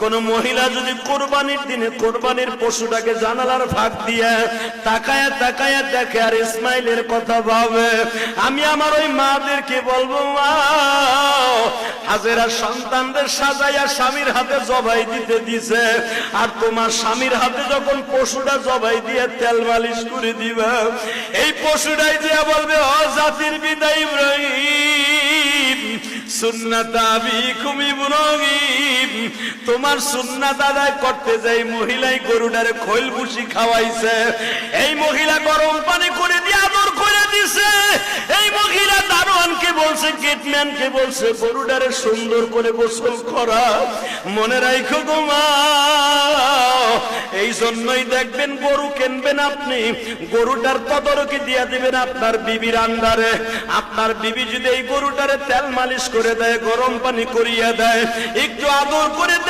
কোন মহিলা যদি কোরবানির দিনে কোরবানির পশুটাকে জানালার ফাঁক দিয়ে তাকায়া তাকায়া দেখে আর ইসমাইলের কথা ভাবে, আমি আমার ওই মাদেরকে বলবো, মা হাজেরা সন্তানদের সাজাইয়া স্বামীর হাতে জবাই দিতে দিছে, আর তোমার স্বামীর হাতে যখন পশুটা জবাই দিয়ে তেল মালিশ করে দিবা, এই পশুটাই দিয়া বলবে, ও জাতির পিতা ইব্রাহিম, সুন্নাত আবিকুম ইব্রাহিম, তোমার সুন্নাত আদায় করতে যাই মহিলাই গরুটারে খৈল ভুসি খাওয়াইছে, এই মহিলা গরম পানি করে দিয়ে আদর করে দিছে, এই মহিলা দারোয়ানকে বলছে, গেটম্যানকে বলছে গরুটারে সুন্দর করে গোসল করা। মনে রাখো গো মা, এই জন্যই দেখবেন গরু কিনবেন আপনি, গরুটার তদারকি দিয়ে দিবেন আপনার বিবির আন্ডারে। আপনার বিবি যদি এই গরুটারে তেল মালিশ করে দেয়, গরম পানি করিয়ে দেয়, একটু আদর করে দেয়,